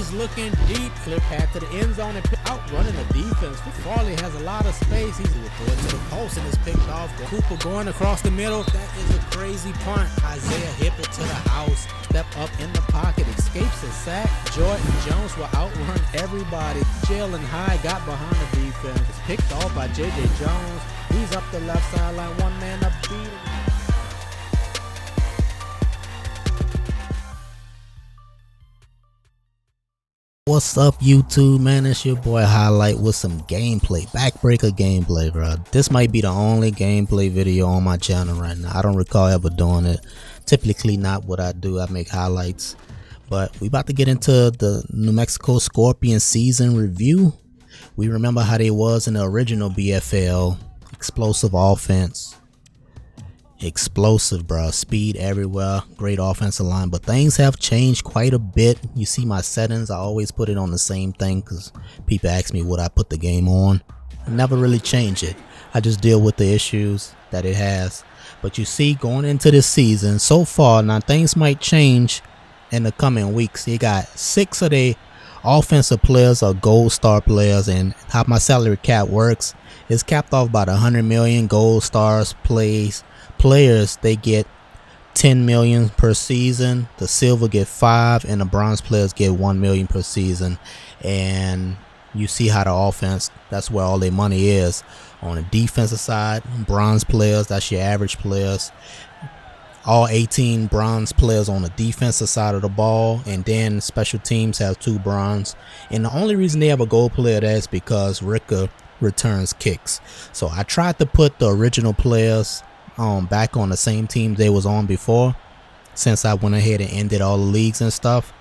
He's looking deep. Clear path to the end zone and outrunning the defense. Farley has a lot of space. He's going to the post and is picked off. Cooper going across the middle. That is a crazy punt. Isaiah hip it to the house. Step up in the pocket. Escapes a sack. Jordan Jones will outrun everybody. Jalen High got behind the defense. It's picked off by J.J. Jones. He's up the left sideline. One man up beating. What's up, YouTube, man? It's your boy Highlight with some gameplay, backbreaker gameplay, bro. This might be the only gameplay video on my channel right now. I don't recall ever doing it. Typically not what I do. I make highlights, but we about to get into the New Mexico Scorpion season review. We remember how they was in the original BFL. Explosive offense. Explosive, bro. Speed everywhere. Great offensive line, but things have changed quite a bit. You see my settings, I always put it on the same thing because people ask me what I put the game on. I never really change it. I just deal with the issues that it has. But you see, going into this season so far, now things might change in the coming weeks. You got 6 of the offensive players are gold star players, and how my salary cap works is capped off by the 100 million gold stars players. They get 10 million per season. The silver get 5, and the bronze players get 1 million per season. And you see how the offense, that's where all their money is. On the defensive side, bronze players, that's your average players. All 18 bronze players on the defensive side of the ball, and then special teams have 2 bronze. And the only reason they have a gold player there is because Ricka returns kicks. So I tried to put the original players back on the same team they was on before, since I went ahead and ended all the leagues and stuff,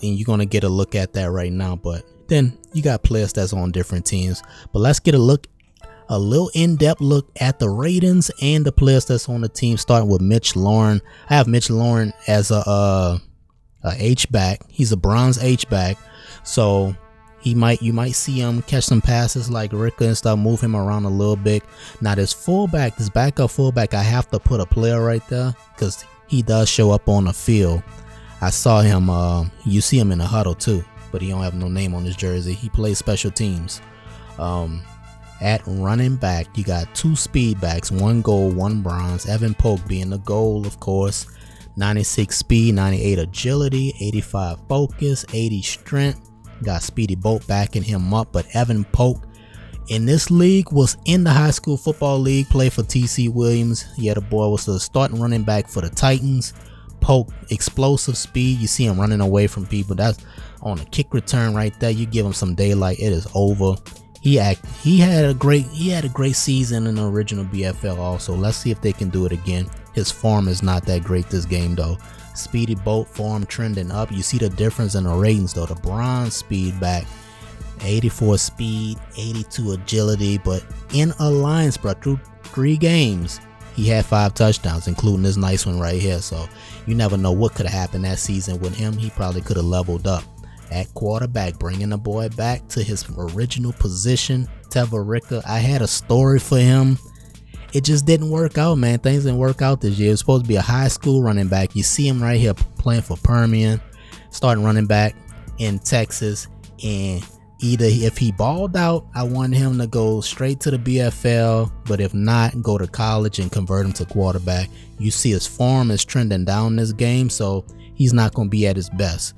and you're gonna get a look at that right now. But then you got players that's on different teams. But let's get a little in-depth look at the ratings and the players that's on the team, starting with Mitch Lauren. I have Mitch Lauren as a H-back. He's a bronze H-back, so you might see him catch some passes like Ricka and stuff, move him around a little bit. Now this fullback, this backup fullback, I have to put a player right there because he does show up on the field. I saw him, you see him in the huddle too, but he don't have no name on his jersey. He plays special teams. At running back, you got 2 speed backs, 1 gold, 1 bronze. Evan Polk being the gold, of course. 96 speed, 98 agility, 85 focus, 80 strength. Got Speedy Boat backing him up. But Evan Polk in this league was in the high school football league, played for TC Williams. Yeah, the boy was the starting running back for the Titans. Polk, explosive speed. You see him running away from people. That's on a kick return right there. You give him some daylight, it is over. He had a great season in the original BFL also. Let's see if they can do it again. His form is not that great this game though. Speedy Boat form trending up. You see the difference in the ratings though. The bronze speed back, 84 speed, 82 agility, but in alliance, bro, through 3 games he had 5 touchdowns, including this nice one right here. So you never know what could have happened that season with him. He probably could have leveled up. At quarterback, bringing the boy back to his original position, Teva Ricka. I had a story for him. It just didn't work out, man. Things didn't work out this year. It's supposed to be a high school running back. You see him right here playing for Permian, starting running back in Texas. And either if he balled out, I wanted him to go straight to the BFL, but if not, go to college and convert him to quarterback. You see his form is trending down this game, so he's not going to be at his best.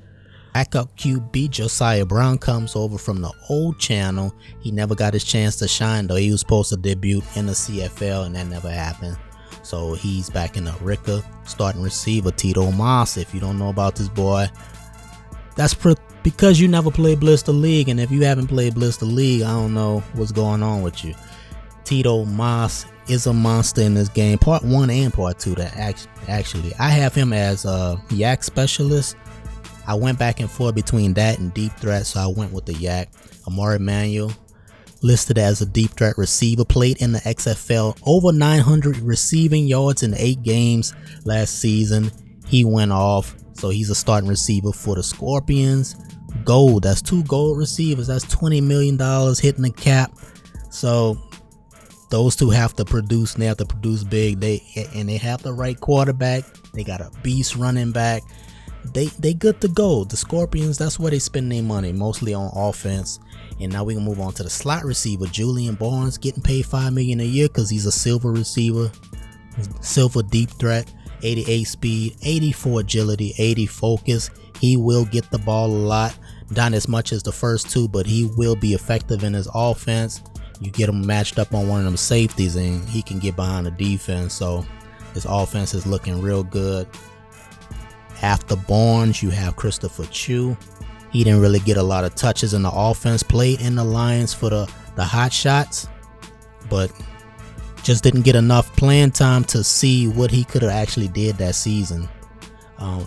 Backup QB Josiah Brown comes over from the old channel. He never got his chance to shine though. He was supposed to debut in the CFL and that never happened. So he's back in the Ricka. Starting receiver Tito Moss. If you don't know about this boy, that's because you never played Blitzburgh League, and if you haven't played Blitzburgh League, I don't know what's going on with you. Tito Moss is a monster in this game. Part 1 and part 2. That actually, I have him as a yak specialist. I went back and forth between that and deep threat, so I went with the yak. Amari Manuel listed as a deep threat receiver, played in the XFL, over 900 receiving yards in 8 games last season. He went off, so he's a starting receiver for the Scorpions. Gold, that's 2 gold receivers. That's $20 million hitting the cap. So those two have to produce, and they have to produce big. They have the right quarterback. They got a beast running back. they good to go. The Scorpions, that's where they spend their money, mostly on offense. And now we can move on to the slot receiver. Julian Barnes getting paid $5 million a year because he's a silver receiver, silver deep threat, 88 speed, 84 agility, 80 focus. He will get the ball a lot, not as much as the first two, but he will be effective in his offense. You get him matched up on one of them safeties and he can get behind the defense. So his offense is looking real good. After Barnes, you have Christopher Chu. He didn't really get a lot of touches in the offense, played in the Lions for the hot shots, but just didn't get enough playing time to see what he could have actually did that season.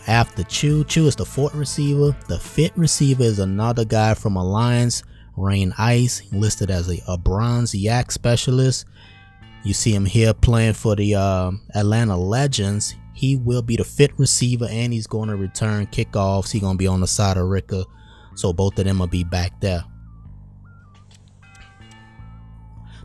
After Chu is the fourth receiver. The fifth receiver is another guy from Alliance, Rain Ice, listed as a bronze yak specialist. You see him here playing for the Atlanta Legends. He will be the fifth receiver and he's going to return kickoffs. He's going to be on the side of Ricker. So both of them will be back there.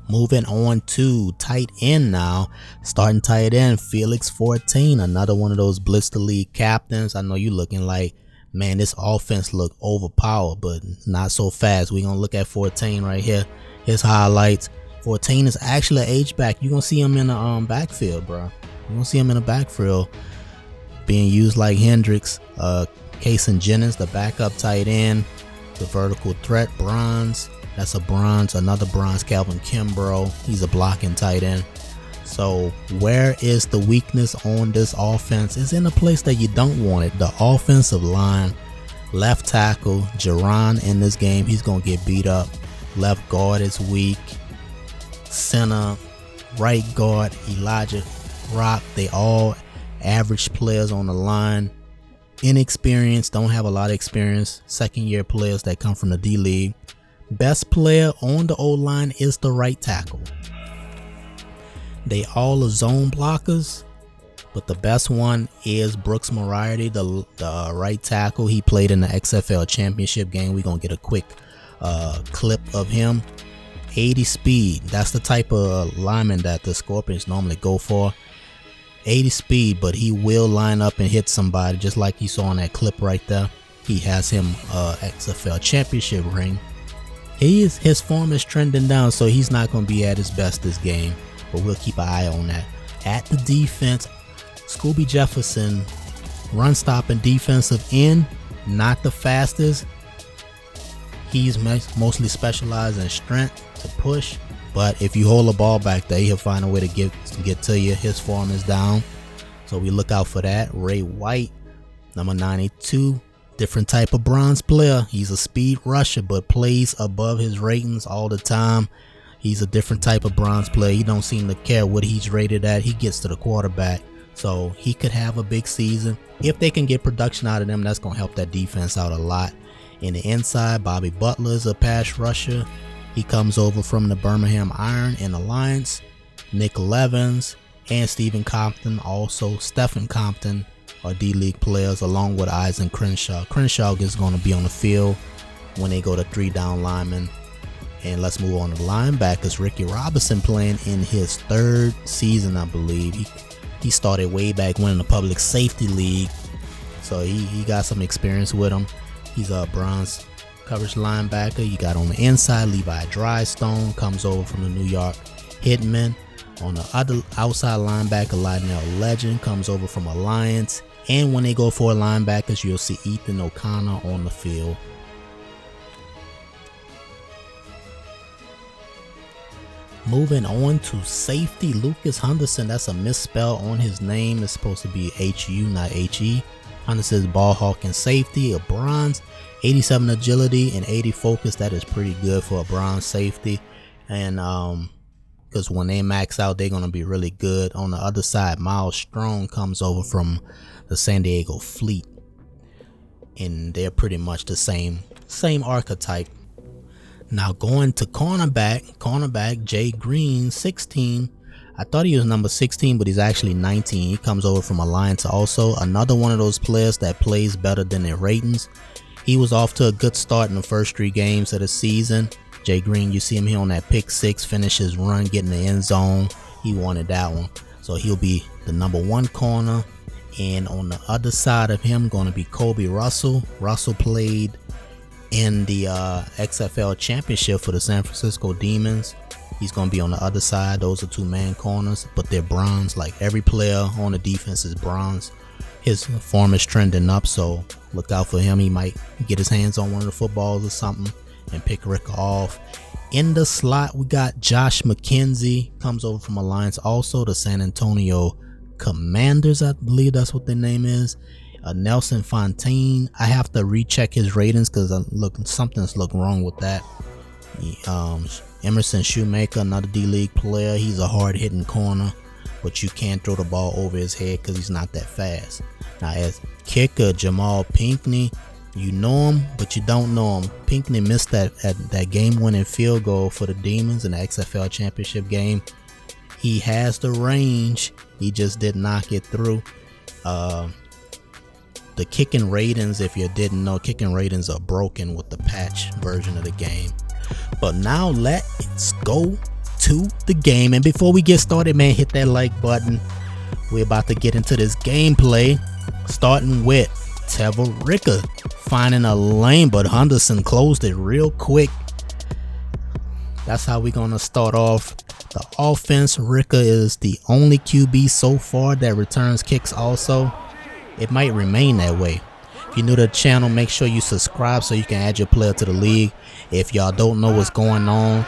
Moving on to tight end now. Starting tight end, Felix Fortain, another one of those Blitzburgh League captains. I know you looking like, man, this offense look overpowered, but not so fast. We're going to look at Fortain right here. His highlights. Fortain is actually an H-back. You're going to see him in the backfield, bro. You're going to see him in the backfield being used like Hendricks. Kason Jennings, the backup tight end. The vertical threat, bronze. That's a bronze. Another bronze, Calvin Kimbrough. He's a blocking tight end. So where is the weakness on this offense? It's in a place that you don't want it. The offensive line. Left tackle, Jerron in this game. He's going to get beat up. Left guard is weak. Center, right guard, Elijah Rock. They all average players on the line. Inexperienced, don't have a lot of experience. Second year players that come from the D League. Best player on the O-line is the right tackle. They all are zone blockers, but the best one is Brooks Moriarty, the right tackle. He played in the XFL championship game. We're going to get a quick clip of him. 80 speed. That's the type of lineman that the Scorpions normally go for. 80 speed, but he will line up and hit somebody just like you saw in that clip right there. He has him XFL championship ring. His form is trending down, so he's not going to be at his best this game, but we'll keep an eye on that. At the defense, Scooby Jefferson, run stopping defensive end, not the fastest. He's mostly specialized in strength to push, but if you hold the ball back there, he'll find a way to get to you. His form is down, so we look out for that. Ray White, number 92, different type of bronze player. He's a speed rusher, but plays above his ratings all the time. He's a different type of bronze player. He don't seem to care what he's rated at. He gets to the quarterback, so he could have a big season. If they can get production out of them, that's going to help that defense out a lot. In the inside, Bobby Butler is a pass rusher. He comes over from the Birmingham Iron in Alliance. Nick Levens and Stephen Compton, also Stephen Compton, are D-League players along with Eisen Crenshaw. Crenshaw is going to be on the field when they go to 3-down linemen. And let's move on to linebackers. Ricky Robinson playing in his third season, I believe. He started way back when in the Public Safety League, so he got some experience with him. He's a bronze coverage linebacker. You got on the inside Levi Drystone, comes over from the New York Hitmen. On the other outside linebacker, Lionel Legend comes over from Alliance. And when they go for linebackers, you'll see Ethan O'Connor on the field. Moving on to safety, Lucas Henderson. That's a misspell on his name. It's supposed to be H-U, not H-E. Henderson's ball hawking safety, a bronze, 87 agility and 80 focus. That is pretty good for a bronze safety. And because when they max out, they're going to be really good. On the other side, Miles Strong comes over from the San Diego Fleet, and they're pretty much the same archetype. Now going to cornerback Jay Green, 16. I thought he was number 16, but he's actually 19. He comes over from Alliance also. Another one of those players that plays better than their ratings. He was off to a good start in the first 3 games of the season. Jay Green, you see him here on that pick 6, finish his run, getting the end zone. He wanted that one. So he'll be the number 1 corner. And on the other side of him going to be Kobe Russell. Russell played in the XFL championship for the San Francisco Demons. He's going to be on the other side. Those are two man corners, but they're bronze. Like every player on the defense is bronze. His form is trending up, so look out for him. He might get his hands on one of the footballs or something and pick Rick off. In the slot, we got Josh McKenzie, comes over from Alliance, also the San Antonio Commanders, I believe that's what their name is. Nelson Fontaine, I have to recheck his ratings because something's looking wrong with that. Emerson Shoemaker, another D-League player. He's a hard-hitting corner, but you can't throw the ball over his head because he's not that fast. Now, as kicker, Jamal Pinckney, you know him, but you don't know him. Pinckney missed that game-winning field goal for the Demons in the XFL championship game. He has the range. He just did not get through. The kicking ratings, if you didn't know, kicking ratings are broken with the patch version of the game. But now let's go to the game. And before we get started, man, hit that like button. We're about to get into this gameplay, starting with Teverica finding a lane, but Henderson closed it real quick. That's how we're going to start off the offense. Ricka is the only QB so far that returns kicks also. It might remain that way. If you're new to the channel, make sure you subscribe so you can add your player to the league. If y'all don't know what's going on,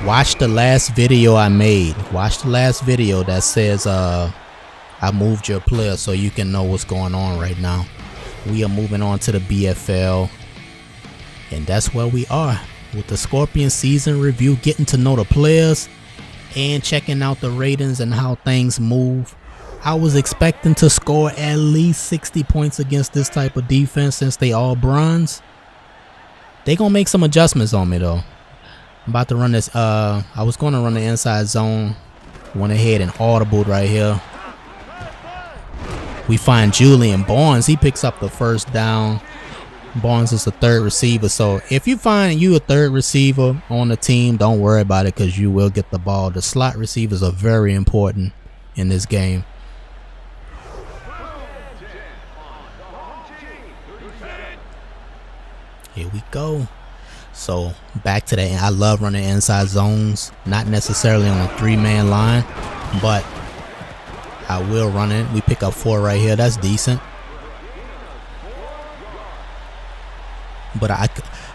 watch the last video I made. Watch the last video that says I moved your player so you can know what's going on right now. We are moving on to the BFL, and that's where we are with the Scorpion season review, getting to know the players and checking out the ratings and how things move. I was expecting to score at least 60 points against this type of defense since they all bronze. They gonna make some adjustments on me though. I'm about to run this. I was gonna run the inside zone. Went ahead and audibled right here. We find Julian Barnes. He picks up the first down. Barnes is the third receiver. So if you find you a third receiver on the team, don't worry about it because you will get the ball. The slot receivers are very important in this game. Here we go. So back to that. I love running inside zones, not necessarily on a 3-man line, but I will run it. We pick up 4 right here. That's decent. But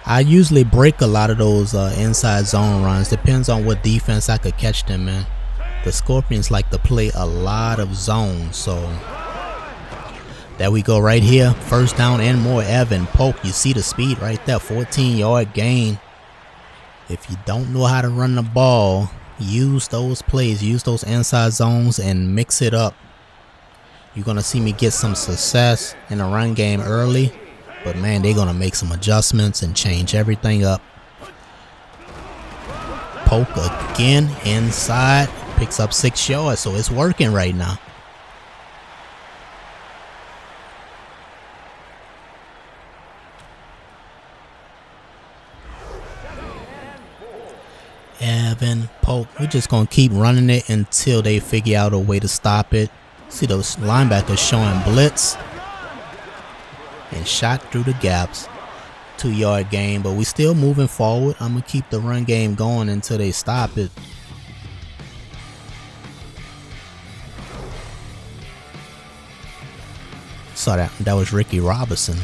I usually break a lot of those inside zone runs. Depends on what defense I could catch them in. The Scorpions like to play a lot of zones, so there we go right here. First down and more. Evan Polk. You see the speed right there. 14-yard gain. If you don't know how to run the ball, use those plays. Use those inside zones and mix it up. You're going to see me get some success in the run game early. But, man, they're going to make some adjustments and change everything up. Polk again inside. Picks up 6 yards, so it's working right now. Evan Polk. We're just going to keep running it until they figure out a way to stop it. See those linebackers showing blitz. And shot through the gaps. 2-yard gain, but we still moving forward. I'm going to keep the run game going until they stop it. Saw that was Ricky Robinson.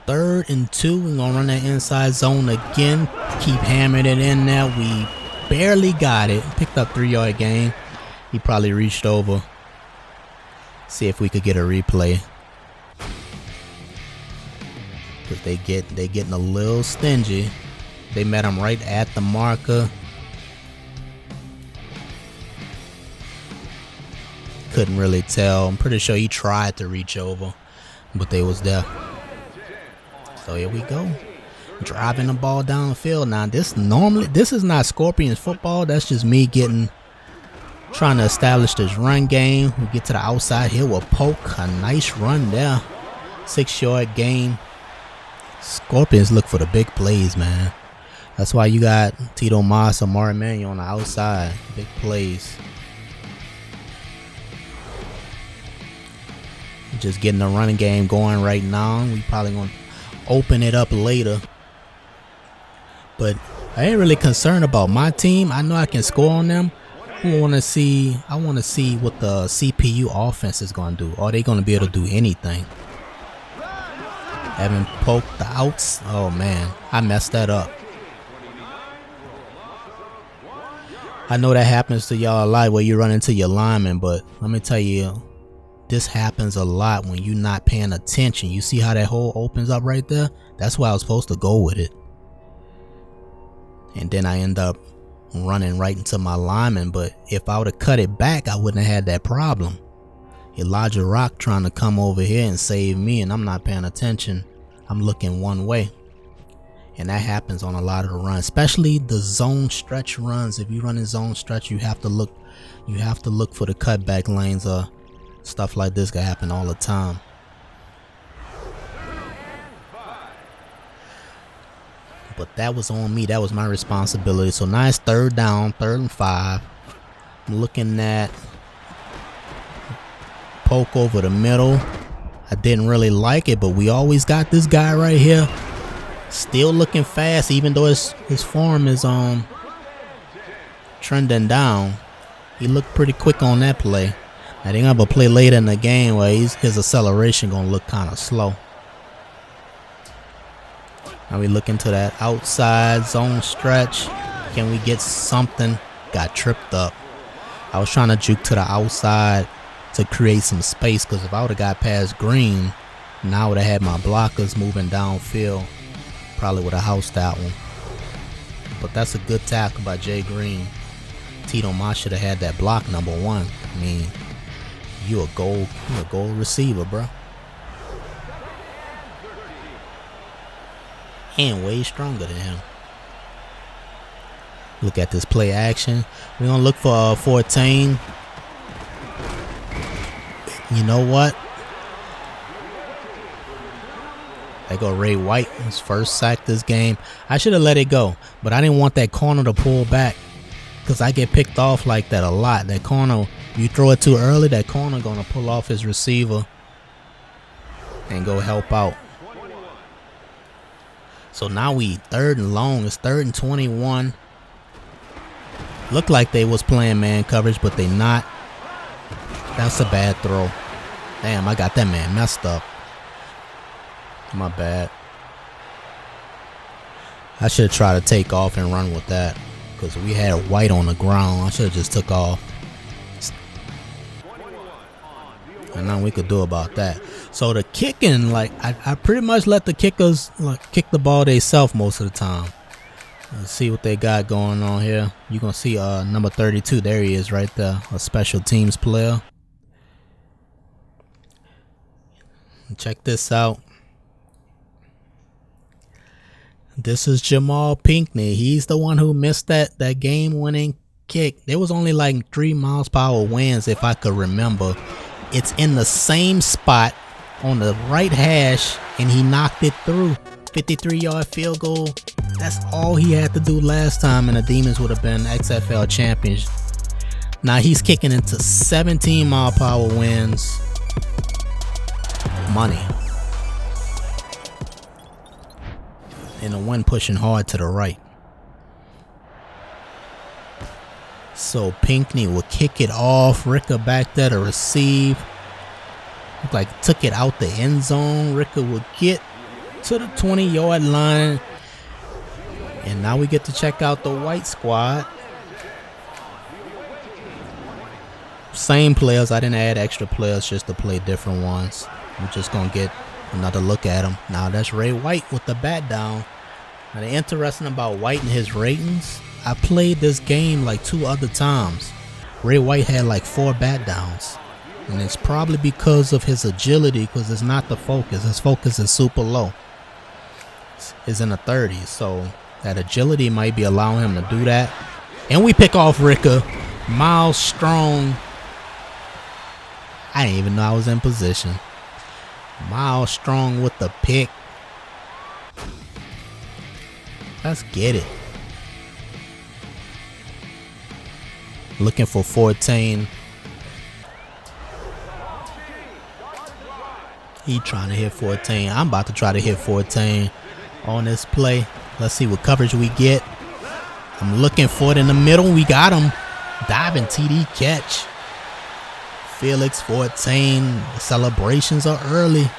Third and 2. We're going to run that inside zone again. Keep hammering it in there. We barely got it. Picked up 3-yard gain. He probably reached over. See if we could get a replay. Because they getting a little stingy. They met him right at the marker. Couldn't really tell. I'm pretty sure he tried to reach over, but they was there. So here we go. Driving the ball down the field. Now this is not Scorpions football. That's just me trying to establish this run game. We get to the outside here with Polk. A nice run there. 6-yard gain. Scorpions look for the big plays, man. That's why you got Tito Moss or Martin Manuel on the outside. Big plays. Just getting the running game going right now. We probably gonna open it up later. But I ain't really concerned about my team. I know I can score on them. I want to see what the CPU offense is gonna do. Are they gonna be able to do anything? Haven't poked the outs. Oh man, I messed that up. I know that happens to y'all a lot where you run into your lineman, but let me tell you, this happens a lot when you're not paying attention. You see how that hole opens up right there? That's why I was supposed to go with it. And then I end up running right into my lineman. But if I would have cut it back, I wouldn't have had that problem. Elijah Rock trying to come over here and save me, and I'm not paying attention. I'm looking one way. And that happens on a lot of the runs, especially the zone stretch runs. If you run in zone stretch, you have to look for the cutback lanes. Stuff like this can happen all the time. But that was on me. That was my responsibility. So now it's 3rd down, 3rd and 5. I'm looking at poke over the middle. I didn't really like it, but we always got this guy right here. Still looking fast, even though his form is trending down. He looked pretty quick on that play. I think I'm gonna play later in the game where his acceleration gonna look kind of slow. Now we look into that outside zone stretch. Can we get something? Got tripped up. I was trying to juke to the outside to create some space, because if I would have got past Green, now I would have had my blockers moving downfield. Probably would have housed that one. But that's a good tackle by Jay Green. Tito Moss should have had that block number 1. I mean, you a goal receiver, bro. And way stronger than him. Look at this play action. We're gonna look for Fortain. You know what? There go Ray White, his first sack this game. I should have let it go, but I didn't want that corner to pull back, because I get picked off like that a lot. That corner, you throw it too early, that corner gonna pull off his receiver and go help out. So now we 3rd and long. It's 3rd and 21. Looked like they was playing man coverage, but they not. That's a bad throw. Damn, I got that man messed up. My bad. I should try to take off and run with that, because we had White on the ground. I should have just took off. And nothing we could do about that. So the kicking, like I pretty much let the kickers kick the ball themselves most of the time. Let's see what they got going on here. You're gonna see number 32. There he is right there, a special teams player. Check this out. This is Jamal Pinckney. He's the one who missed that game-winning kick. There was only like 3 miles per hour winds, if I could remember. It's in the same spot on the right hash, and he knocked it through. 53-yard field goal. That's all he had to do last time, and the Demons would have been XFL champions. Now he's kicking into 17 mile per hour winds. Money. And the wind pushing hard to the right. So Pinckney will kick it off. Ricka back there to receive. Look like took it out the end zone. Ricka will get to the 20-yard line. And now we get to check out the white squad. Same players. I didn't add extra players just to play different ones. We're just going to get another look at them. Now that's Ray White with the bat down. Now the interesting about White and his ratings, I played this game like 2 other times. Ray White had like 4 bat downs. And it's probably because of his agility, because it's not the focus. His focus is super low. It's in the 30s. So that agility might be allowing him to do that. And we pick off Ricka. Miles Strong. I didn't even know I was in position. Miles Strong with the pick. Let's get it. Looking for Fortain. He trying to hit Fortain. I'm about to try to hit Fortain on this play. Let's see what coverage we get. I'm looking for it in the middle. We got him. Diving TD catch. Felix Fortain. The celebrations are early.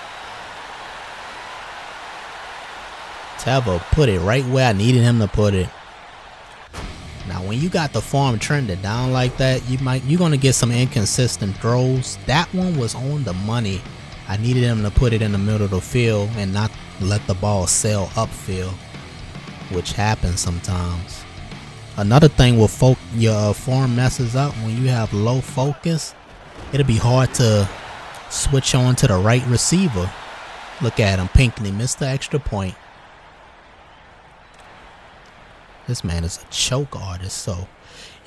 Teva put it right where I needed him to put it. Now, when you got the farm trending down like that, you're gonna get some inconsistent throws. That one was on the money. I needed him to put it in the middle of the field and not let the ball sail upfield, which happens sometimes. Another thing with your form messes up when you have low focus. It'll be hard to switch on to the right receiver. Look at him, Pinckney missed the extra point. This man is a choke artist. So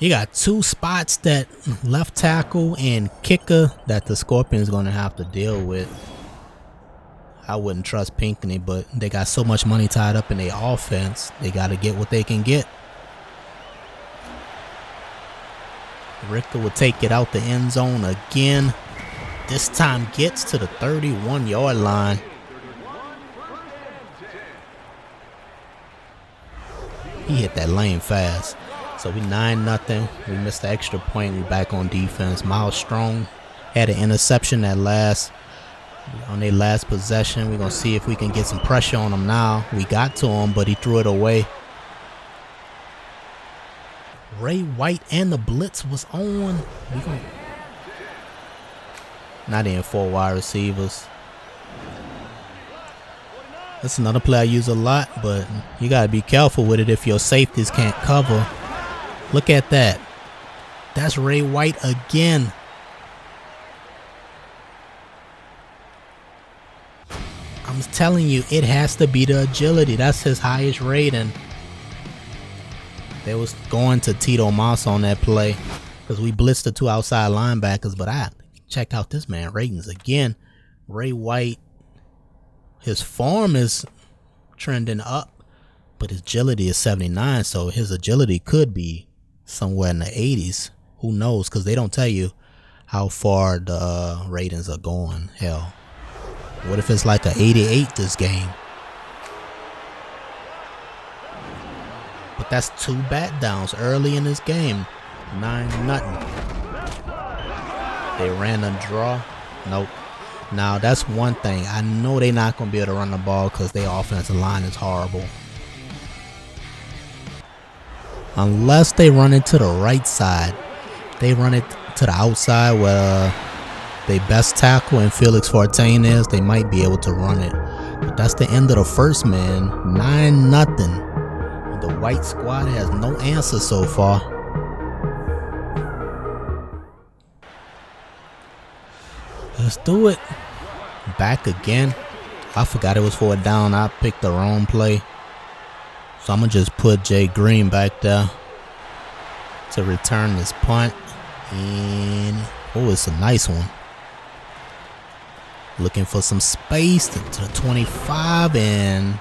you got two spots, that left tackle and kicker, that the Scorpions going to have to deal with. I wouldn't trust Pinckney, but they got so much money tied up in their offense. They got to get what they can get. Ricker will take it out the end zone again. This time gets to the 31-yard line. He hit that lane fast. So we 9-0. We missed the extra point. We back on defense. Miles Strong had an interception on their last possession. We're going to see if we can get some pressure on him now. We got to him, but he threw it away. Ray White and the blitz was on. Not in 4 wide receivers. That's another play I use a lot, but you got to be careful with it if your safeties can't cover. Look at that. That's Ray White again. I'm telling you, it has to be the agility. That's his highest rating. They was going to Tito Moss on that play because we blitzed the 2 outside linebackers, but I check out this man ratings again. Ray White, his form is trending up, but his agility is 79, so his agility could be somewhere in the 80s. Who knows? Because they don't tell you how far the ratings are going. Hell, what if it's like an 88 this game? But that's 2 bat downs early in this game. 9-0. They ran a draw. Nope. Now that's one thing. I know they're not going to be able to run the ball because their offensive line is horrible. Unless they run it to the right side. They run it to the outside where their best tackle and Felix Fortain is. They might be able to run it. But that's the end of the first, man. 9-0. The white squad has no answer so far. Let's do it. Back again. I forgot it was for a down. I picked the wrong play. So I'm going to just put Jay Green back there to return this punt. And, oh, it's a nice one. Looking for some space to the 25 and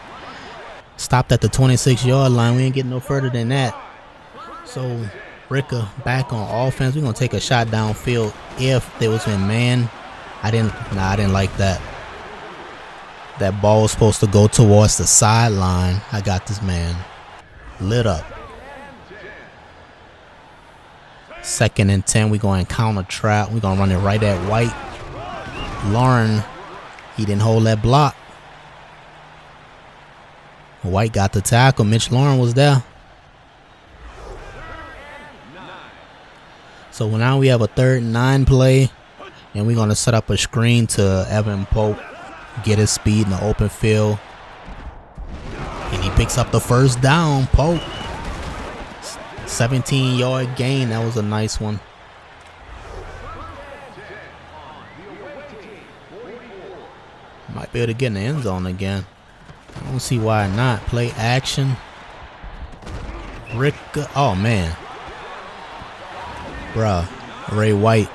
stopped at the 26-yard line. We ain't getting no further than that. So Ricker back on offense. We're going to take a shot downfield if there was a man. I didn't like that. That ball was supposed to go towards the sideline. I got this man lit up. 2nd and 10. We're going to counter trap. We're going to run it right at White. Lauren, he didn't hold that block. White got the tackle. Mitch Lauren was there. So now we have a 3rd and 9 play. And we're going to set up a screen to Evan Pope. Get his speed in the open field. And he picks up the first down. Pope. 17-yard gain. That was a nice one. Might be able to get in the end zone again. I don't see why not. Play action. Rick. Oh, man. Bruh. Ray White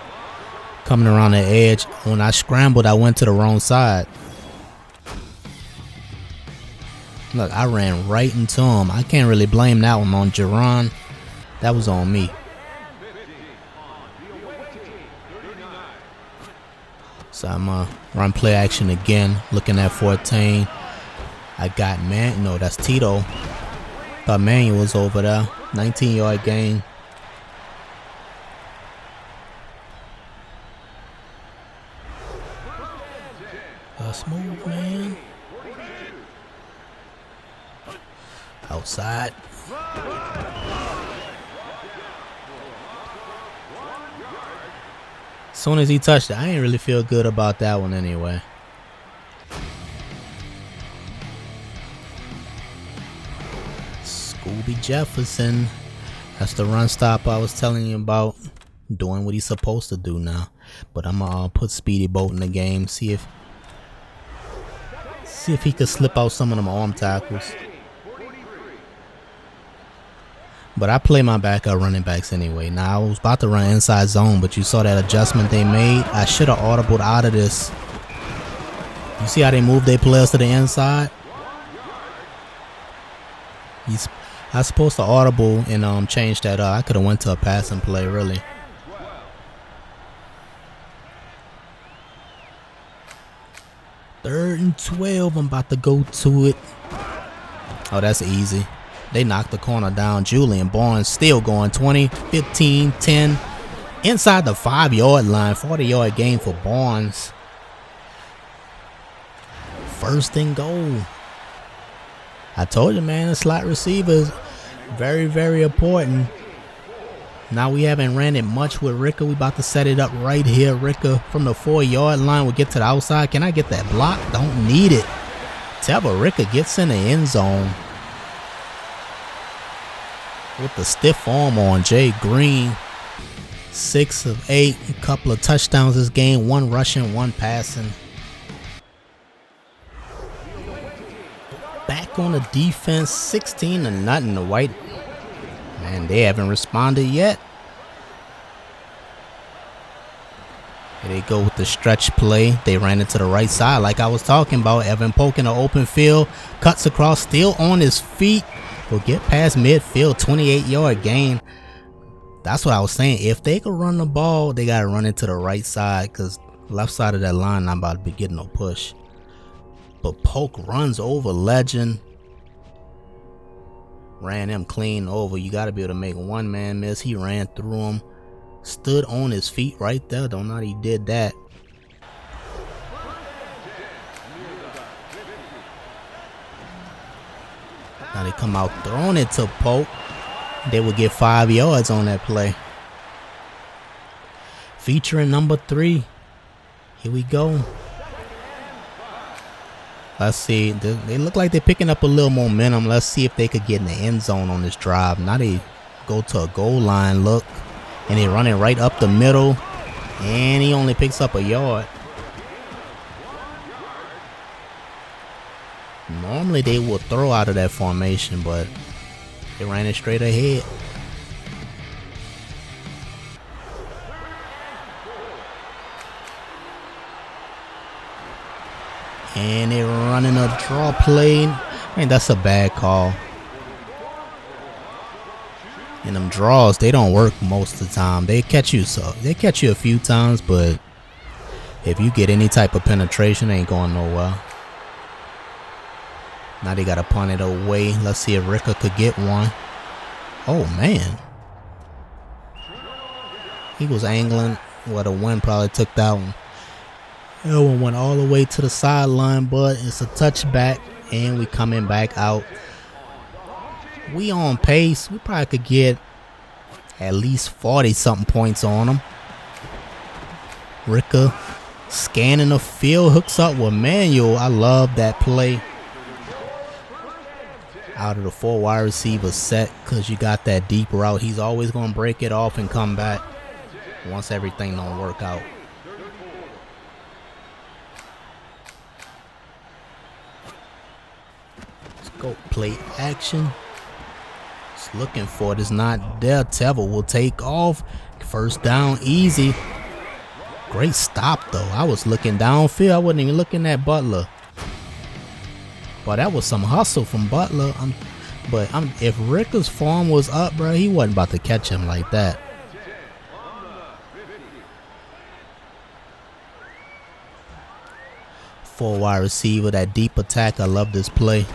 coming around the edge. When I scrambled, I went to the wrong side. Look, I ran right into him. I can't really blame that one on Jerron. That was on me. So I'm gonna run play action again, looking at Fortain. I got no, that's Tito. Thought Manuel was over there. 19-yard gain. Let's move, man. Outside. As soon as he touched it, I didn't really feel good about that one anyway. Scooby Jefferson. That's the run stop I was telling you about. Doing what he's supposed to do now. But I'm gonna put Speedy Boat in the game. See if he could slip out some of them arm tackles. But I play my backup running backs anyway. Now, I was about to run inside zone, but you saw that adjustment they made. I should have audibled out of this. You see how they moved their players to the inside? I was supposed to audible and change that up. I could have went to a passing play, really. Third and 12. I'm about to go to it. Oh, that's easy. They knocked the corner down. Julian Barnes still going 20, 15, 10. Inside the 5-yard line. 40-yard gain for Barnes. First and goal. I told you, man, the slot receiver is very, very important. Now we haven't ran it much with Ricka. We about to set it up right here. Ricka from the 4-yard line will get to the outside. Can I get that block? Don't need it. Teva Ricka gets in the end zone. With the stiff arm on Jay Green. 6 of 8. A couple of touchdowns this game. 1 rushing, 1 passing. Back on the defense. 16-0. The White. Man, they haven't responded yet. Here they go with the stretch play. They ran into the right side like I was talking about. Evan Polk in the open field. Cuts across. Still on his feet. Will get past midfield, 28-yard gain. That's what I was saying. If they could run the ball, they got to run it to the right side because left side of that line not about to be getting no push. But Polk runs over Legend. Ran him clean over. You got to be able to make one man miss. He ran through him. Stood on his feet right there. Don't know how he did that. Now they come out throwing it to Polk. They will get 5 yards on that play. Featuring number 3. Here we go. Let's see. They look like they're picking up a little momentum. Let's see if they could get in the end zone on this drive. Now they go to a goal line look. And they run it right up the middle. And he only picks up a yard. Normally they will throw out of that formation, but they ran it straight ahead. And they're running a draw play. Man, that's a bad call. And them draws, they don't work most of the time. They catch you a few times, but if you get any type of penetration, they ain't going nowhere. Now they got to punt it away. Let's see if Ricka could get one. Oh, man. He was angling. Well, the wind probably took that one. That one went all the way to the sideline, but it's a touchback, and we coming back out. We on pace. We probably could get at least 40-something points on them. Ricka scanning the field. Hooks up with Manuel. I love that play. Out of the 4 wide receiver set because you got that deep route. He's always going to break it off and come back once everything don't work out. Let's go play action. Just looking for it. It's not there. Teva will take off. First down easy. Great stop though. I was looking downfield. I wasn't even looking at Butler. But that was some hustle from Butler. If Ricka's form was up, bro, he wasn't about to catch him like that. 4 wide receiver, that deep attack. I love this play.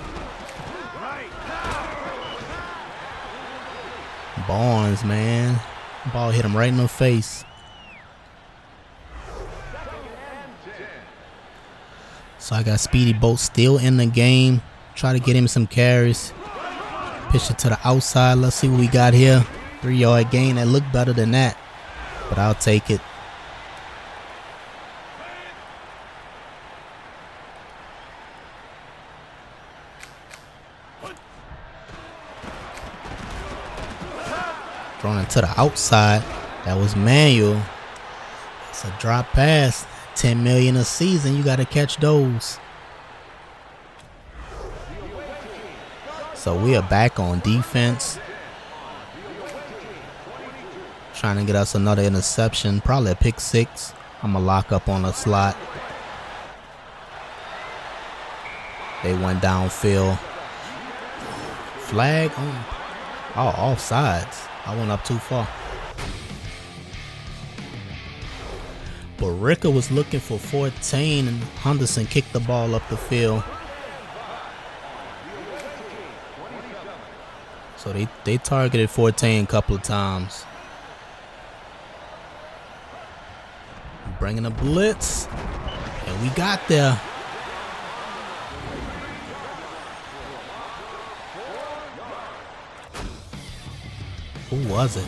Barnes, man. Ball hit him right in the face. So I got Speedy Boat still in the game. Try to get him some carries. Pitch it to the outside. Let's see what we got here. 3-yard gain. That looked better than that, but I'll take it. Thrown it to the outside. That was manual. It's a drop pass. 10 million a season. You got to catch those. So we are back on defense. Trying to get us another interception. Probably a pick 6. I'm going to lock up on the slot. They went downfield. Flag on. Oh, offsides. I went up too far. But Ricker was looking for Fortain, and Henderson kicked the ball up the field. So they targeted Fortain a couple of times. Bringing a blitz, and we got there. Who was it?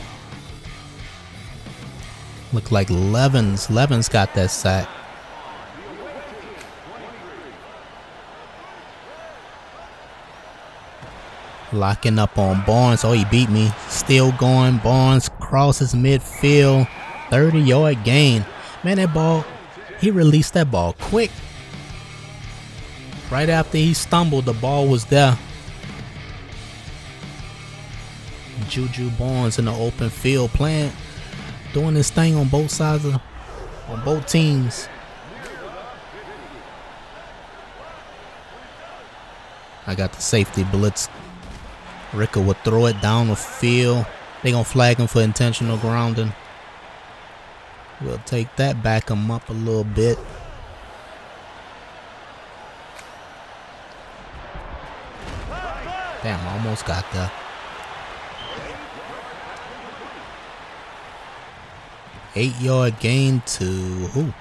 Looked like Levens. Levens got that sack. Locking up on Barnes. Oh, he beat me. Still going. Barnes crosses midfield. 30-yard gain. Man, that ball, he released that ball quick. Right after he stumbled, the ball was there. Juju Barnes in the open field playing, doing this thing on both sides of, on both teams. I got the safety blitz. Ricker would throw it down the field. They gonna flag him for intentional grounding. We'll take that, back him up a little bit. Damn, almost got there. Eight-yard gain to who?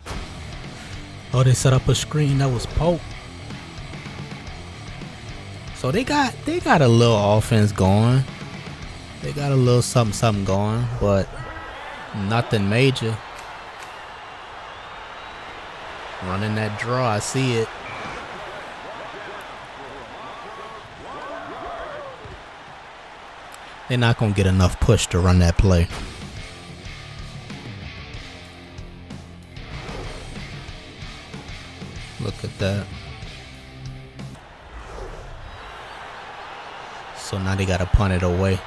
Oh, they set up a screen. That was Pope. So they got a little offense going. They got a little something going, but nothing major. Running that draw, I see it. They're not gonna get enough push to run that play. Look at that. So now they gotta punt it away.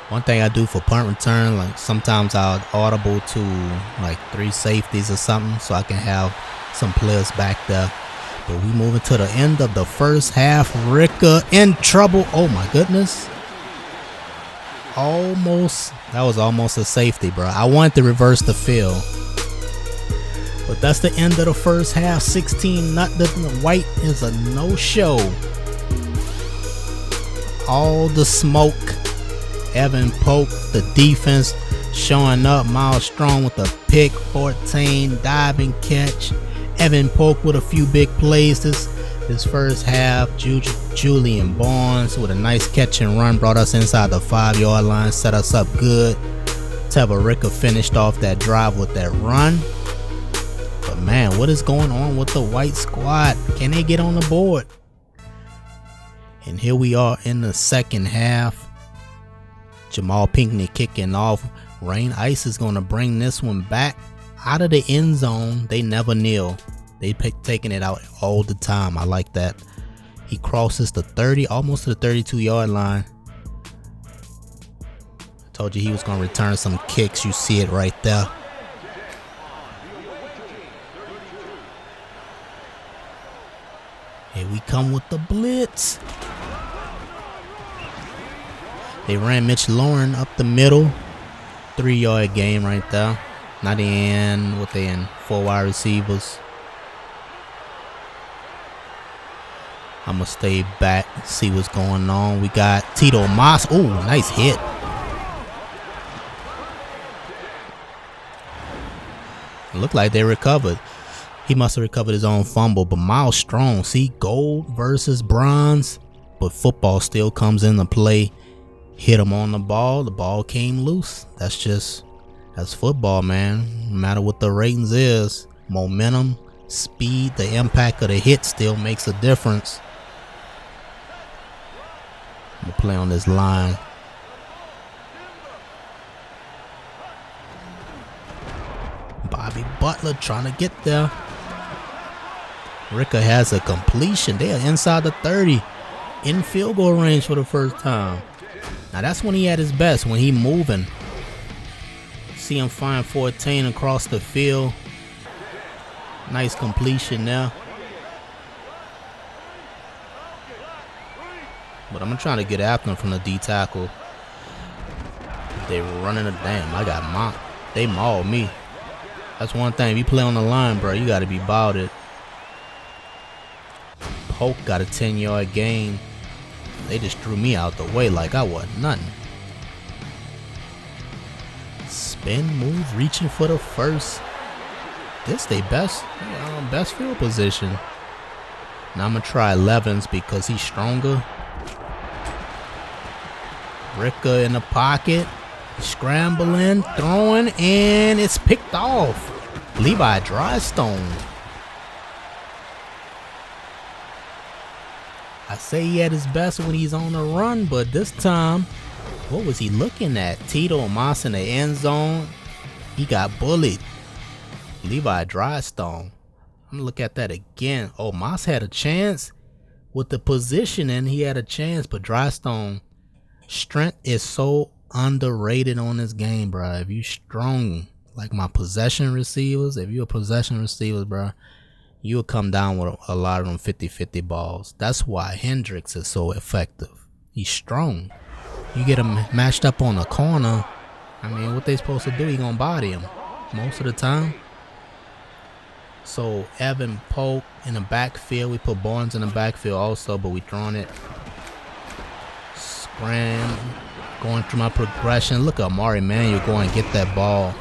One thing I do for punt return, like sometimes I'll audible to like 3 safeties or something so I can have some players back there. But we moving to the end of the first half. Ricker in trouble. Oh my goodness. Almost. That was almost a safety, bro. I wanted to reverse the field. But that's the end of the first half. 16-0. White is a no-show. All the smoke. Evan Polk, the defense showing up. Miles Strong with a pick. Fortain diving catch. Evan Polk with a few big plays this first half. Julian Barnes with a nice catch and run brought us inside the 5-yard line, set us up good. Teva Ricker finished off that drive with that run. But man, what is going on with the white squad? Can they get on the board? And here we are in the second half. Jamal Pinckney kicking off. Rain Ice is going to bring this one back out of the end zone. They never kneel. They taking it out all the time. I like that. He crosses the 30, almost to the 32-yard line. I told you he was going to return some kicks. You see it right there. Here we come with the blitz. They ran Mitch Lauren up the middle. 3-yard gain right there. Not in. What they in? 4 wide receivers. I'm going to stay back, see what's going on. We got Tito Moss. Ooh, nice hit. It looked like they recovered. He must have recovered his own fumble, but Miles Strong. See, gold versus bronze, but football still comes into play. Hit him on the ball came loose. That's football, man. No matter what the ratings is, momentum, speed, the impact of the hit still makes a difference. I'm gonna play on this line. Bobby Butler trying to get there. Ricka has a completion. They are inside the 30, in field goal range for the first time. Now that's when he at his best, when he moving. See him find Fortain across the field. Nice completion there. But I'm trying to get after him from the D tackle. They were running a damn. I got mocked. They mauled me. That's one thing. If you play on the line, bro, you got to be about it. Polk got a 10-yard gain. They just threw me out the way like I wasn't nothing. Spin move, reaching for the first. This they best field position. Now I'm going to try 11s because he's stronger. Ricka in the pocket, scrambling, throwing, and it's picked off. Levi Drystone. I say he at his best when he's on the run, but this time, what was he looking at? Tito Moss in the end zone. He got bullied. Levi Drystone. I'm gonna look at that again. Oh, Moss had a chance with the positioning. He had a chance, but Drystone. Strength is so underrated on this game, bro. If you strong like my possession receivers, if you're a possession receiver, bro, you'll come down with a lot of them 50-50 balls. That's why Hendricks is so effective. He's strong. You get him matched up on a corner, I mean, what they supposed to do? He gonna body him most of the time. So Evan Polk in the backfield. We put Barnes in the backfield also, but we throwing it. Going through my progression. Look at Amari Manuel going and get that ball.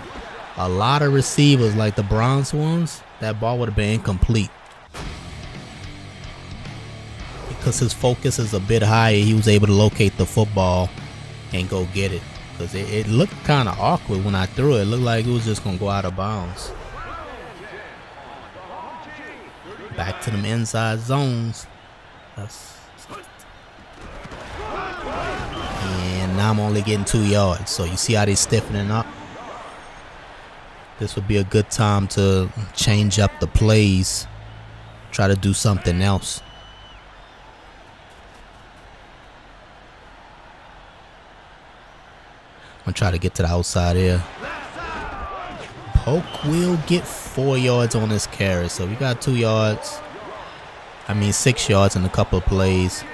A lot of receivers like the bronze ones, that ball would have been incomplete. Because his focus is a bit higher, he was able to locate the football and go get it. Because it looked kind of awkward when I threw it. It looked like it was just going to go out of bounds. Back to them inside zones. And now I'm only getting 2 yards. So you see how they stiffening up. This would be a good time to change up the plays. Try to do something else. I'm going to try to get to the outside here. Polk will get 4 yards on this carry. So we got 2 yards. 6 yards in a couple of plays.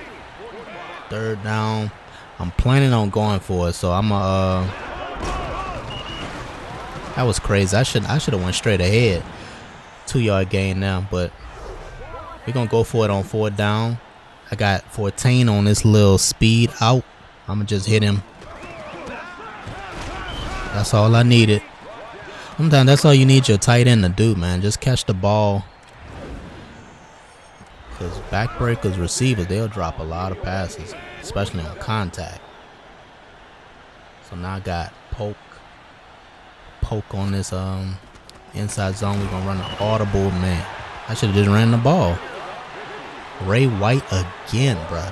Third down. I'm planning on going for it, so I'm that was crazy. I should have went straight ahead. 2-yard gain now, but we're gonna go for it on 4th down. I got Fortain on this little speed out. I'm gonna just hit him. That's all I needed. Sometimes that's all you need your tight end to do, man. Just catch the ball. Because backbreakers, receivers, they'll drop a lot of passes, especially on contact. So now I got Polk on this inside zone. We're going to run an audible, man. I should have just ran the ball. Ray White again, bro.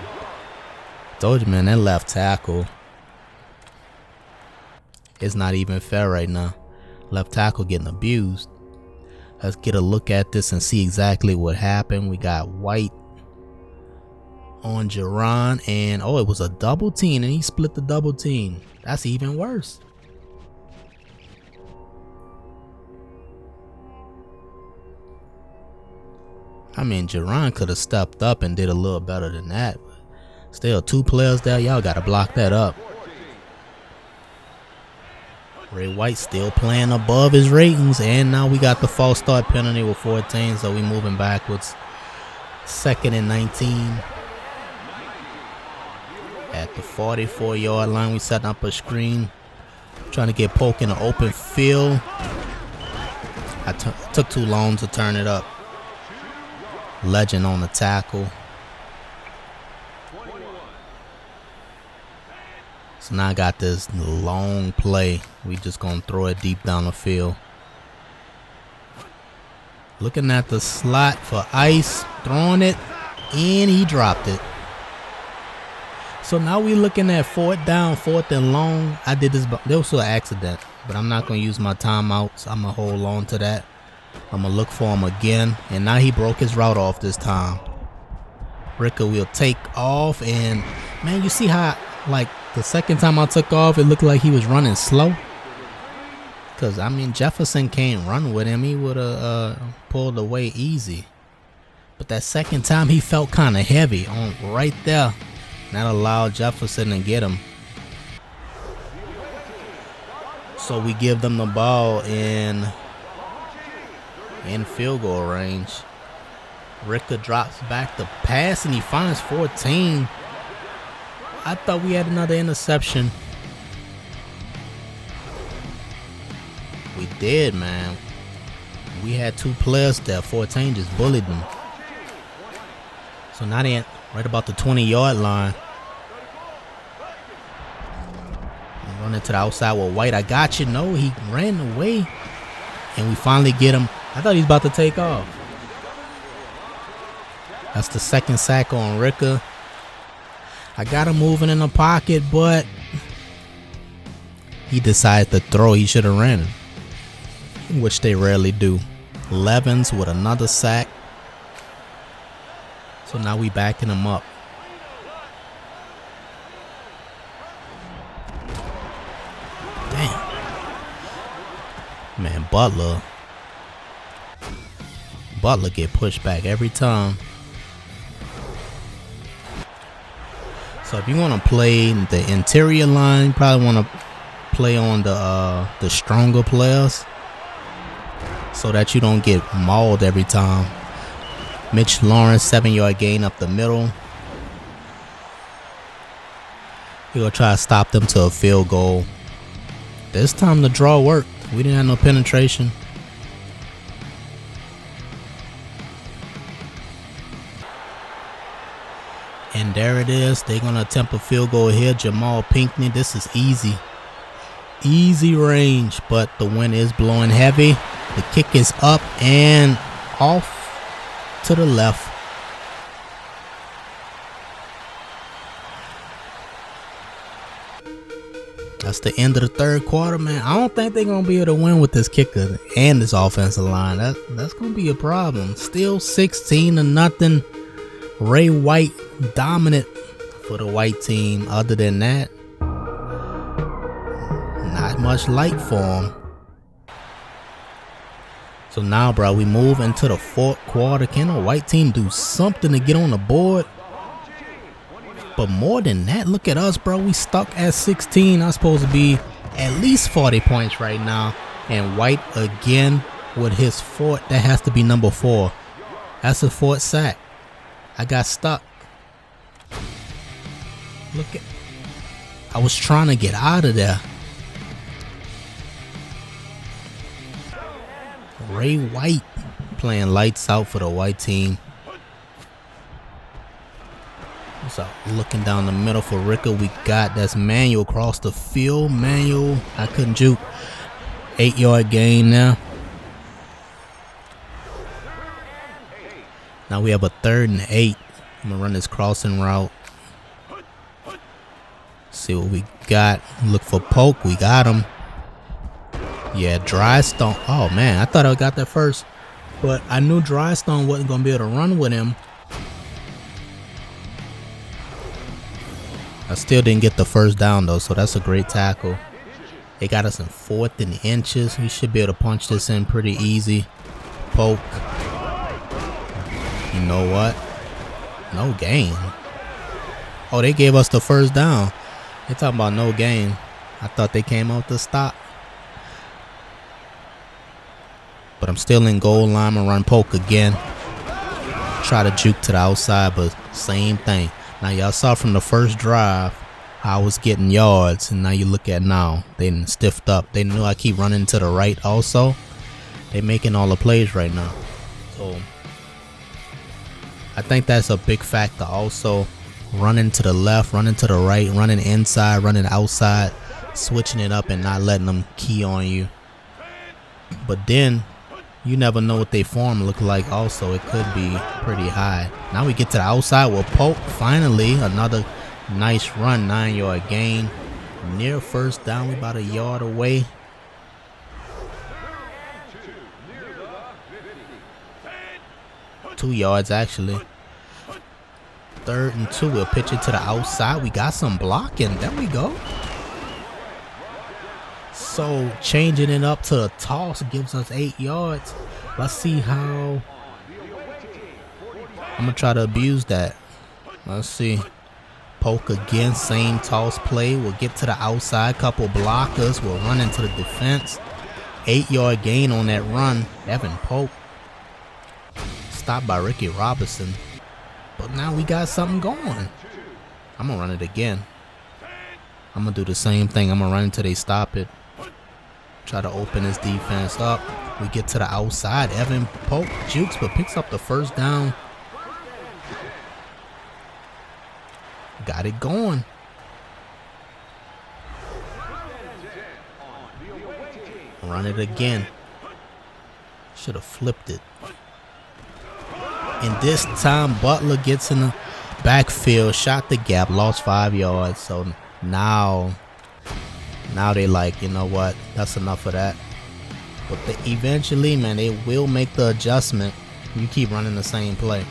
Told you, man, that left tackle. It's not even fair right now. Left tackle getting abused. Let's get a look at this and see exactly what happened. We got White on Jerron, and it was a double team, and he split the double team. That's even worse. Jerron could have stepped up and did a little better than that. Still, 2 players there. Y'all got to block that up. Ray White still playing above his ratings, and now we got the false start penalty with 14, so we moving backwards. 2nd and 19. At the 44-yard line, we set up a screen. Trying to get Polk in an open field. I took too long to turn it up. Legend on the tackle. So now I got this long play. We just gonna throw it deep down the field. Looking at the slot for Ice, throwing it, and he dropped it. So now we looking at 4th down, 4th and long. I did this, there was an accident, but I'm not gonna use my timeouts. I'm gonna hold on to that. I'm gonna look for him again, and now he broke his route off this time. Ricker will take off, and man, you see how like the second time I took off, it looked like he was running slow. Cause I mean Jefferson can't run with him. He would have pulled away easy. But that second time he felt kind of heavy on right there. That allowed Jefferson to get him. So we give them the ball in field goal range. Ricker drops back the pass and he finds 14. I thought we had another interception. We did, man. We had 2 players there. 14 just bullied them. So now they're right about the 20-yard line. I'm running to the outside with White. I got you. No, he ran away. And we finally get him. I thought he was about to take off. That's the 2nd sack on Ricker. I got him moving in the pocket, but he decided to throw. He should have ran, which they rarely do. Levens with another sack. So now we backing him up. Damn. Man, Butler get pushed back every time. So if you want to play the interior line, you probably want to play on the stronger players so that you don't get mauled every time. Mitch Lawrence, 7-yard gain up the middle. We're going to try to stop them to a field goal. This time the draw worked. We didn't have no penetration. And there it is. They're going to attempt a field goal here. Jamal Pinckney. This is easy. Easy range, but the wind is blowing heavy. The kick is up and off to the left. That's the end of the 3rd quarter, man. I don't think they're going to be able to win with this kicker and this offensive line. That's going to be a problem. Still 16-0. Ray White dominant for the white team. Other than that, not much light for him. So now, bro, we move into the 4th quarter. Can the white team do something to get on the board? But more than that, look at us, bro. We stuck at 16. I'm supposed to be at least 40 points right now. And White again with his 4th. That has to be number 4. That's a 4th sack. I got stuck. Look at, I was trying to get out of there. Ray White playing lights out for the white team. So looking down the middle for Ricker, we got that's Manuel across the field. Manuel, I couldn't juke. 8-yard gain now. Now we have a 3rd and 8. I'm gonna run this crossing route. See what we got. Look for Polk. We got him. Yeah, Drystone. Oh man, I thought I got that first, but I knew Drystone wasn't gonna be able to run with him. I still didn't get the first down though, so that's a great tackle. They got us in 4th and inches. We should be able to punch this in pretty easy. Polk. You know what? No gain. Oh, they gave us the first down. They talking about no gain. I thought they came out to stop. But I'm still in goal line. I'm gonna run Polk again. try to juke to the outside, but same thing. Now y'all saw from the first drive how I was getting yards, and now you look at now, they done stiffed up. They knew I keep running to the right also. They making all the plays right now. So I think that's a big factor also. Running to the left, running to the right, running inside, running outside, switching it up and not letting them key on you. But then you never know what they form look like also. It could be pretty high. Now we get to the outside with Pope. Finally, another nice run, 9-yard gain. Near first down, we about a yard away. Two yards actually. 3rd and 2. We'll pitch it to the outside. We got some blocking. There we go. So changing it up to a toss gives us 8 yards. Let's see how. I'm gonna try to abuse that. Let's see. Poke again, same toss play. We'll get to the outside, couple blockers. We'll run into the defense. 8-yard gain on that run. Evan Pope. Stopped by Ricky Robinson. But now we got something going. I'm gonna run it again. I'm gonna do the same thing. I'm gonna run until they stop it. Try to open his defense up. We get to the outside. Evan Pope jukes but picks up the first down. Got it going. Run it again. Should have flipped it. And this time Butler gets in the backfield, shot the gap, lost 5 yards. So now they like, you know what, that's enough of that. But eventually, man, they will make the adjustment. You keep running the same play.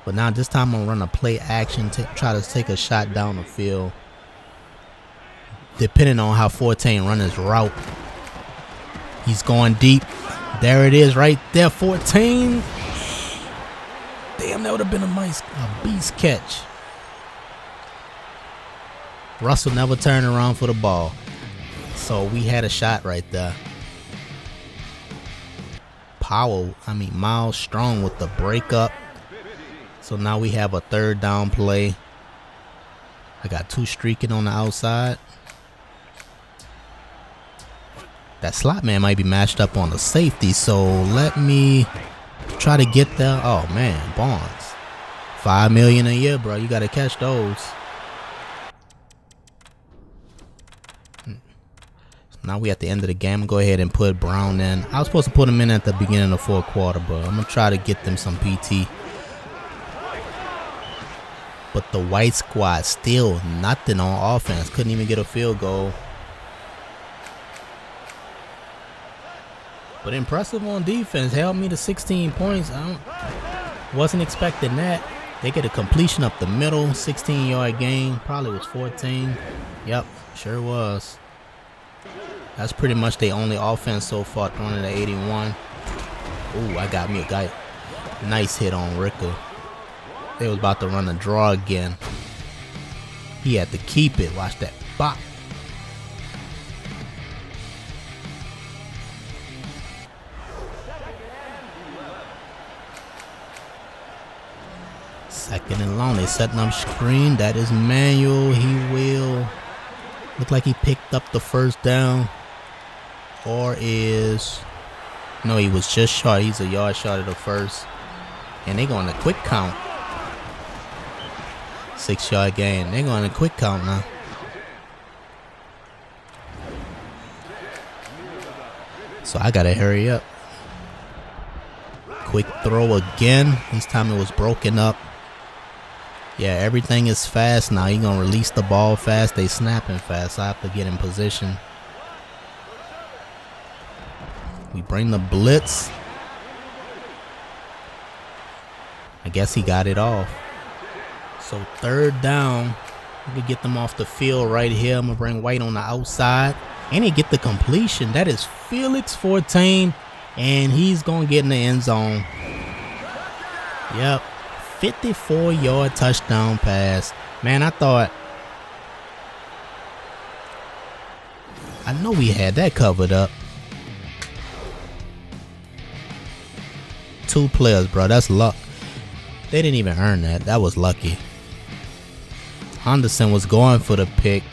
But now this time I'm gonna run a play action to try to take a shot down the field. Depending on how Fortain run his route. He's going deep. There it is right there, Fortain. Damn, that would have been a beast catch. Russell never turned around for the ball. So we had a shot right there. Miles Strong with the breakup. So now we have a 3rd down play. I got 2 streaking on the outside. That slot man might be matched up on the safety. So let me try to get there. Oh man, Barnes. $5 million a year, bro. You gotta catch those. Now we at the end of the game. Go ahead and put Brown in. I was supposed to put him in at the beginning of the 4th quarter, but I'm gonna try to get them some PT. But the white squad still nothing on offense. Couldn't even get a field goal. But impressive on defense. Held me to 16 points. Wasn't expecting that. They get a completion up the middle. 16-yard gain. Probably was 14. Yep, sure was. That's pretty much their only offense so far, throwing it at 81. Ooh, I got me a guy. Nice hit on Ricker. They was about to run a draw again. He had to keep it. Watch that. Bop. Second and long. They setting up screen. That is Manuel. He will look like he picked up the first down. Or is... No, he was just short. He's a yard short of the first. And they going to quick count. 6-yard gain. They're going to quick count now. So I got to hurry up. Quick throw again. This time it was broken up. Yeah, everything is fast now. You're going to release the ball fast. They snapping fast. So I have to get in position. We bring the blitz. I guess he got it off. So 3rd down. We can get them off the field right here. I'm going to bring White on the outside. And he get the completion. That is Felix Fortain. And he's going to get in the end zone. Yep. 54-yard touchdown pass. Man, I know we had that covered up. 2 players, bro. That's luck. They didn't even earn that. That was lucky. Henderson was going for the pick.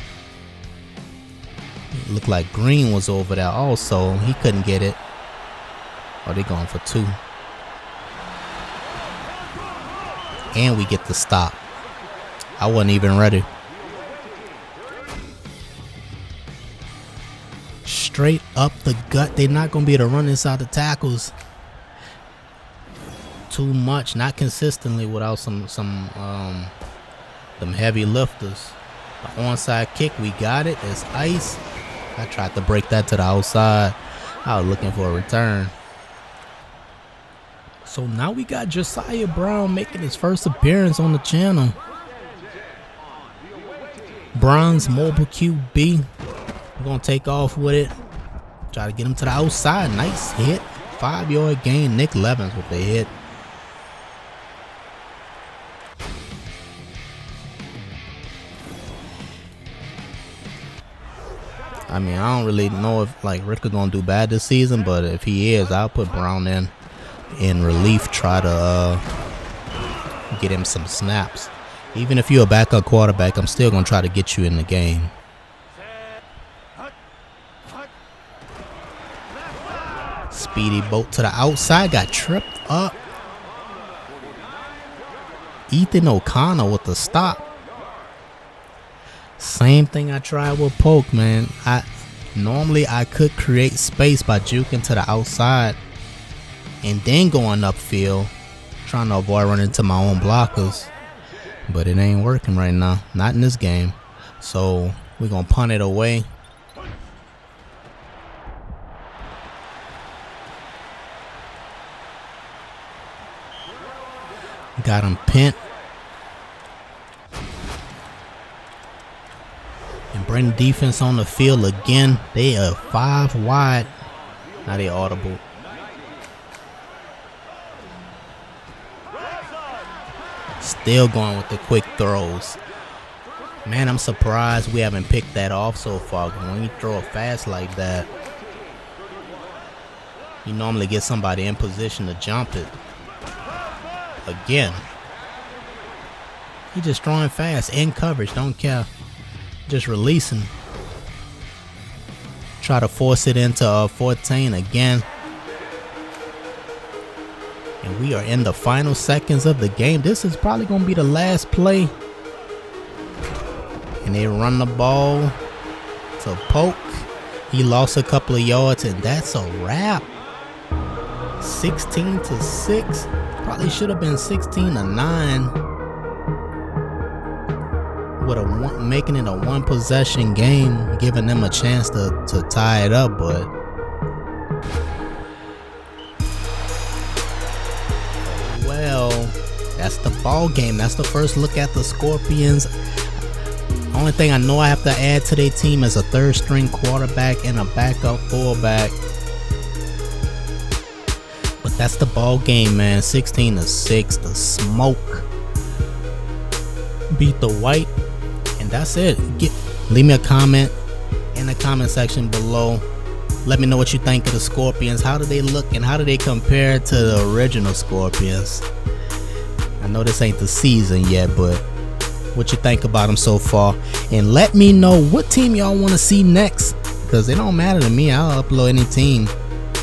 It looked like Green was over there also. He couldn't get it. Oh, they going for 2. And we get the stop. I wasn't even ready. Straight up the gut. They're not going to be able to run inside the tackles too much. Not consistently without some heavy lifters. The onside kick, we got it. It's ice. I tried to break that to the outside. I was looking for a return. So now we got Josiah Brown making his first appearance on the channel. Bronze mobile QB. We're going to take off with it. Try to get him to the outside. Nice hit. 5-yard gain. Nick Levins with the hit. I mean, I don't really know if like Rick is going to do bad this season, but if he is, I'll put Brown in relief. Try to get him some snaps. Even if you're a backup quarterback, I'm still going to try to get you in the game. Speedy boat to the outside. Got tripped up. Ethan O'Connor with the stop. Same thing I tried with Polk, man. Normally I could create space by juking to the outside and then going upfield, trying to avoid running into my own blockers. But it ain't working right now. Not in this game. So we're going to punt it away. Got him pinned. And bring the defense on the field again. They are 5 wide. Now they audible. Still going with the quick throws. Man, I'm surprised we haven't picked that off so far. When you throw it fast like that, you normally get somebody in position to jump it. Again. He just throwing fast. In coverage. Don't care. Just releasing. Try to force it into Fortain again. And we are in the final seconds of the game. This is probably going to be the last play. And they run the ball to Polk. He lost a couple of yards, and that's a wrap. 16-6. Probably should have been 16-9. With making it a 1-possession game, giving them a chance to tie it up, but well, that's the ball game. That's the first look at the Scorpions. Only thing I know I have to add to their team is a 3rd-string quarterback and a backup fullback. But that's the ball game, man. 16-6. The smoke beat the white. And that's it. Leave me a comment in the comment section below. Let me know what you think of the Scorpions. How do they look and how do they compare to the original Scorpions? I know this ain't the season yet, but what you think about them so far? And let me know what team y'all want to see next, because it don't matter to me. I'll upload any team.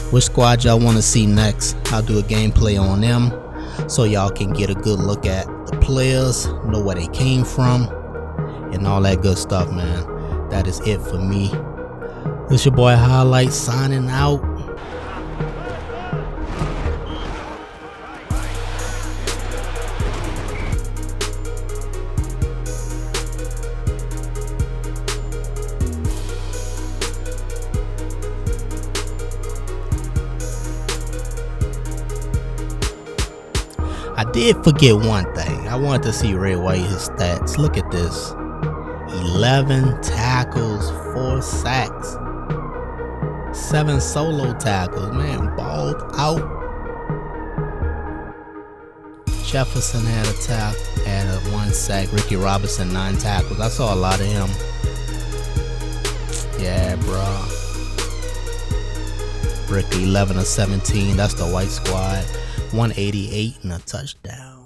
Which squad y'all want to see next? I'll do a gameplay on them so y'all can get a good look at the players, know where they came from, and all that good stuff, man. That is it for me. This your boy Highlight signing out. I did forget one thing. I wanted to see Ray White, his stats. Look at this. 11 tackles, 4 sacks, 7 solo tackles. Man, balled out. Jefferson had a 1 sack. Ricky Robinson 9 tackles. I saw a lot of him. Yeah, bro. Ricky 11 of 17. That's the white squad. 188 and a touchdown.